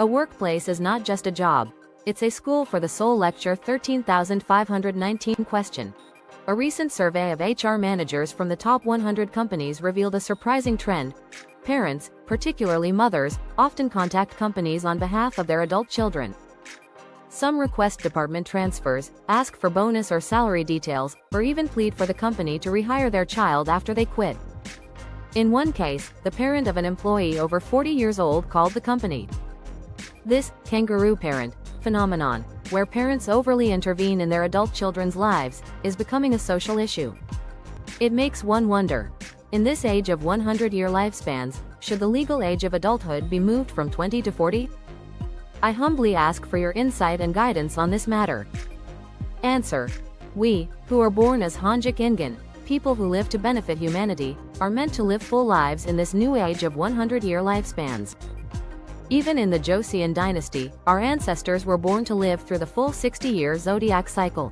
A workplace is not just a job. It's a school for the soul. Lecture 13,519 question. A recent survey of HR managers from the top 100 companies revealed a surprising trend. Parents, particularly mothers, often contact companies on behalf of their adult children. Some request department transfers, ask for bonus or salary details, or even plead for the company to rehire their child after they quit. In one case, the parent of an employee over 40 years old called the company. This kangaroo parent phenomenon, where parents overly intervene in their adult children's lives, is becoming a social issue. It makes one wonder. In this age of 100-year lifespans, should the legal age of adulthood be moved from 20 to 40? I humbly ask for your insight and guidance on this matter. Answer. We, who are born as Hanjik Ingen, people who live to benefit humanity, are meant to live full lives in this new age of 100-year lifespans. Even in the Joseon dynasty, our ancestors were born to live through the full 60-year zodiac cycle.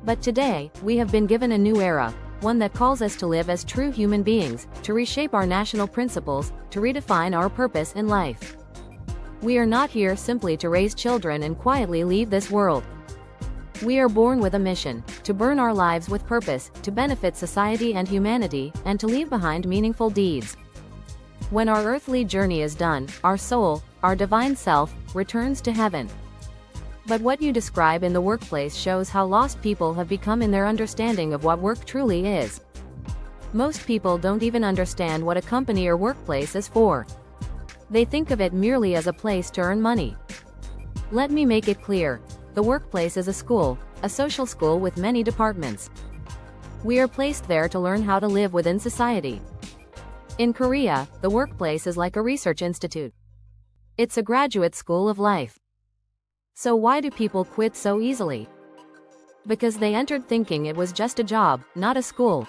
But today, we have been given a new era, one that calls us to live as true human beings, to reshape our national principles, to redefine our purpose in life. We are not here simply to raise children and quietly leave this world. We are born with a mission, to burn our lives with purpose, to benefit society and humanity, and to leave behind meaningful deeds. When our earthly journey is done, our soul, our divine self, returns to heaven. But what you describe in the workplace shows how lost people have become in their understanding of what work truly is. Most people don't even understand what a company or workplace is for. They think of it merely as a place to earn money. Let me make it clear. The workplace is a school, a social school with many departments. We are placed there to learn how to live within society. In Korea, the workplace is like a research institute. It's a graduate school of life. So why do people quit so easily? Because they entered thinking it was just a job, not a school.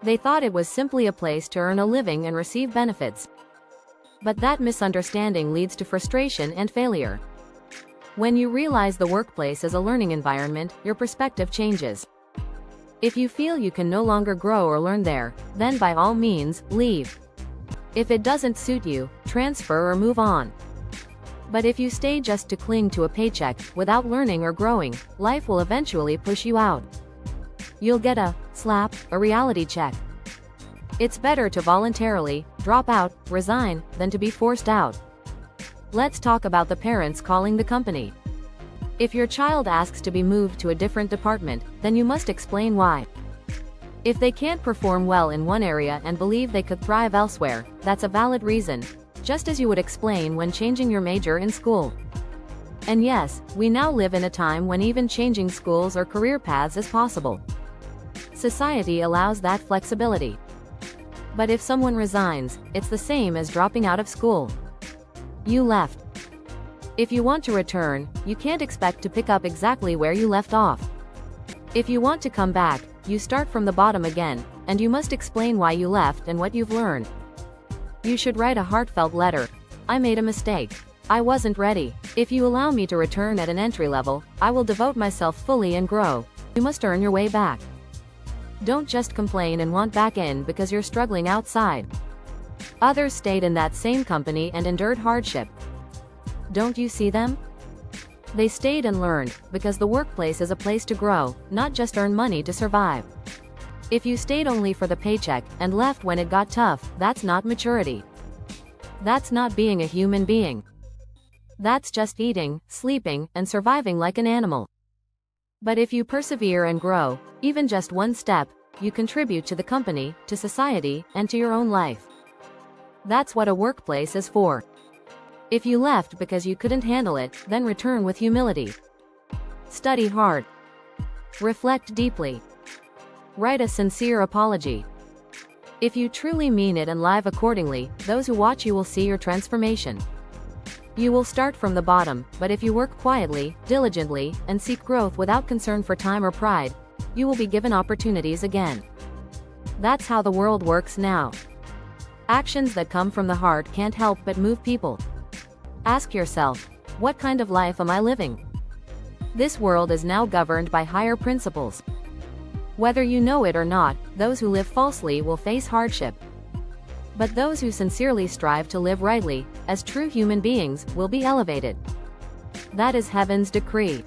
They thought it was simply a place to earn a living and receive benefits. But that misunderstanding leads to frustration and failure. When you realize the workplace is a learning environment, your perspective changes. If you feel you can no longer grow or learn there, then by all means, leave. If it doesn't suit you, transfer or move on. But if you stay just to cling to a paycheck, without learning or growing, life will eventually push you out. You'll get a slap, a reality check. It's better to voluntarily drop out, resign, than to be forced out. Let's talk about the parents calling the company. If your child asks to be moved to a different department, then you must explain why. If they can't perform well in one area and believe they could thrive elsewhere, that's a valid reason, just as you would explain when changing your major in school. And yes, we now live in a time when even changing schools or career paths is possible. Society allows that flexibility. But if someone resigns, it's the same as dropping out of school. You left. If you want to return, you can't expect to pick up exactly where you left off. If you want to come back, you start from the bottom again, and you must explain why you left and what you've learned. You should write a heartfelt letter. I made a mistake. I wasn't ready. If you allow me to return at an entry level, I will devote myself fully and grow. You must earn your way back. Don't just complain and want back in because you're struggling outside. Others stayed in that same company and endured hardship. Don't you see them? They stayed and learned, because the workplace is a place to grow, not just earn money to survive. If you stayed only for the paycheck, and left when it got tough, that's not maturity. That's not being a human being. That's just eating, sleeping, and surviving like an animal. But if you persevere and grow, even just one step, you contribute to the company, to society, and to your own life. That's what a workplace is for. If you left because you couldn't handle it, then return with humility. Study hard. Reflect deeply. Write a sincere apology. If you truly mean it and live accordingly, those who watch you will see your transformation. You will start from the bottom, but if you work quietly, diligently, and seek growth without concern for time or pride, you will be given opportunities again. That's how the world works now. Actions that come from the heart can't help but move people. Ask yourself, what kind of life am I living? This world is now governed by higher principles. Whether you know it or not, those who live falsely will face hardship. But those who sincerely strive to live rightly, as true human beings, will be elevated. That is heaven's decree.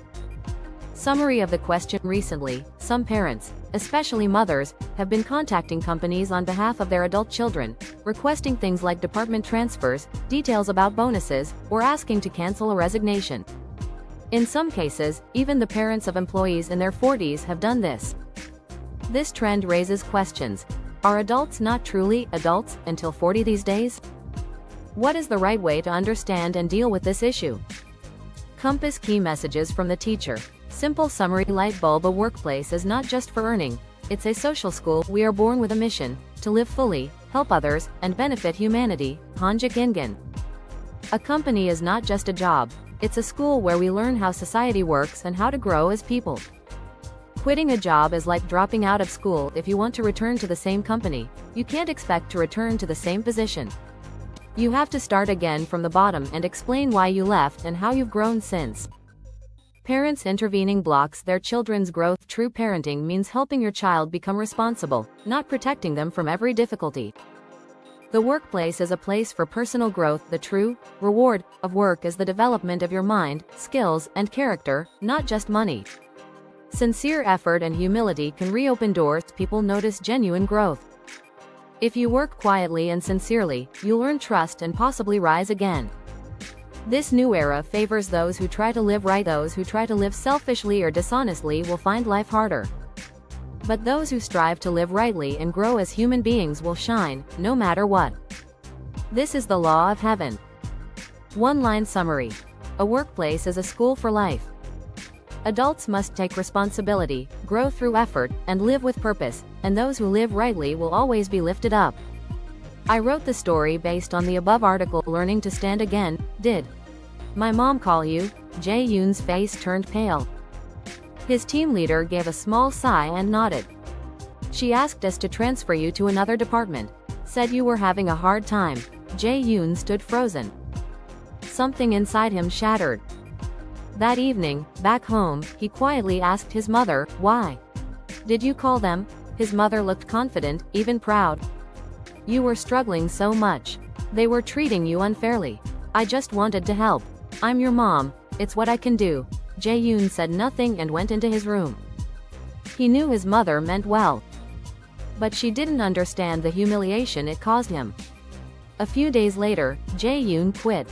Summary of the question. Recently, some parents, especially mothers, have been contacting companies on behalf of their adult children, requesting things like department transfers, details about bonuses, or asking to cancel a resignation. In some cases, even the parents of employees in their 40s have done this. This trend raises questions. Are adults not truly adults until 40 these days? What is the right way to understand and deal with this issue? Compass key messages from the teacher. Simple summary. Light bulb. A workplace is not just for earning. It's a social school. We are born with a mission to live fully, help others, and benefit humanity. Hanjik Ingen. A company is not just a job. It's a school where we learn how society works and how to grow as people. Quitting a job is like dropping out of school. If you want to return to the same company, you can't expect to return to the same position. You have to start again from the bottom and explain why you left and how you've grown since. Parents intervening blocks their children's growth. True parenting means helping your child become responsible, not protecting them from every difficulty. The workplace is a place for personal growth. The true reward of work is the development of your mind, skills, and character, not just money. Sincere effort and humility can reopen doors. People notice genuine growth. If you work quietly and sincerely, you'll earn trust and possibly rise again. This new era favors those who try to live right. Those who try to live selfishly or dishonestly will find life harder. But those who strive to live rightly and grow as human beings will shine, no matter what. This is the law of heaven. One-line summary. A workplace is a school for life. Adults must take responsibility, grow through effort, and live with purpose, and those who live rightly will always be lifted up. I wrote the story based on the above article. Learning to stand again. Did my mom call you? Jae-yoon's face turned pale. His team leader gave a small sigh and nodded. She asked us to transfer you to another department. Said you were having a hard time. Jae-yoon stood frozen. Something inside him shattered. That evening, back home, he quietly asked his mother, "Why did you call them?" His mother looked confident, even proud. "You were struggling so much. They were treating you unfairly. I just wanted to help. I'm your mom. It's what I can do." Jae-yoon said nothing and went into his room. He knew his mother meant well, but she didn't understand the humiliation it caused him. A few days later, Jae-yoon quit.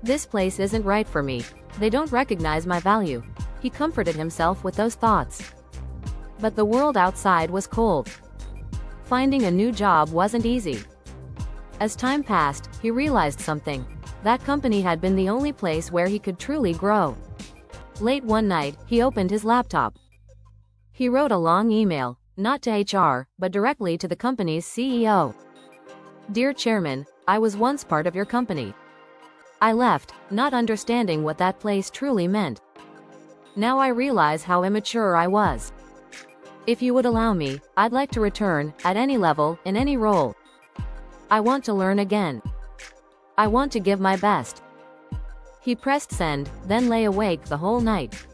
"This place isn't right for me. They don't recognize my value." He comforted himself with those thoughts. But the world outside was cold. Finding a new job wasn't easy. As time passed, he realized something. That company had been the only place where he could truly grow. Late one night, he opened his laptop. He wrote a long email, not to HR, but directly to the company's CEO. "Dear Chairman, I was once part of your company. I left, not understanding what that place truly meant. Now I realize how immature I was. If you would allow me, I'd like to return, at any level, in any role. I want to learn again. I want to give my best." He pressed send, then lay awake the whole night.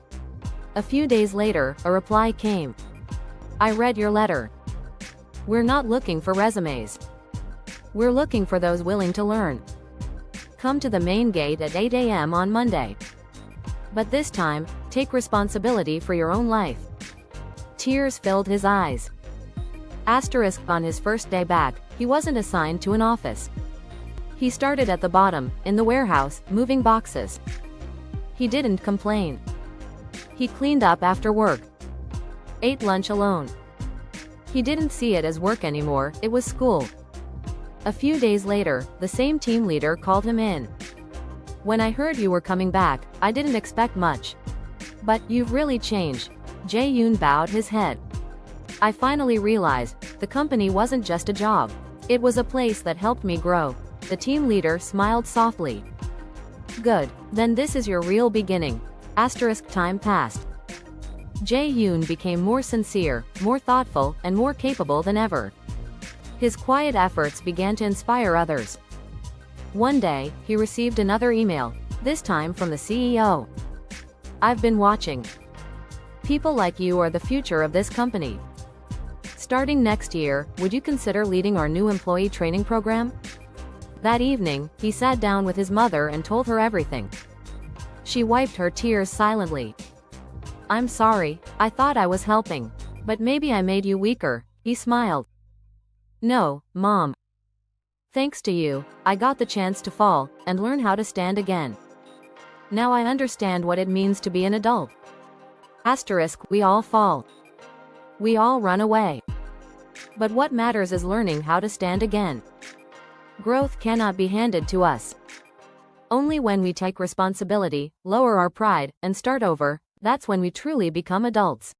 A few days later, a reply came. "I read your letter. We're not looking for resumes. We're looking for those willing to learn. Come to the main gate at 8 a.m. on Monday. But this time, take responsibility for your own life." Tears filled his eyes. Asterisk. On his first day back, he wasn't assigned to an office. He started at the bottom, in the warehouse, moving boxes. He didn't complain. He cleaned up after work. Ate lunch alone. He didn't see it as work anymore, it was school. A few days later, the same team leader called him in. "When I heard you were coming back, I didn't expect much. But you've really changed." Jae-yoon bowed his head. "I finally realized, the company wasn't just a job. It was a place that helped me grow." The team leader smiled softly. "Good, then this is your real beginning." Asterisk. Time passed. Jae-yoon became more sincere, more thoughtful, and more capable than ever. His quiet efforts began to inspire others. One day, he received another email, this time from the CEO. "I've been watching. People like you are the future of this company. Starting next year, would you consider leading our new employee training program? That evening, he sat down with his mother and told her everything. She wiped her tears silently. I'm sorry, I thought I was helping. But maybe I made you weaker, he smiled. No, Mom. Thanks to you, I got the chance to fall and learn how to stand again. Now I understand what it means to be an adult. We all fall. We all run away. But what matters is learning how to stand again. Growth cannot be handed to us. Only when we take responsibility, lower our pride, and start over, that's when we truly become adults.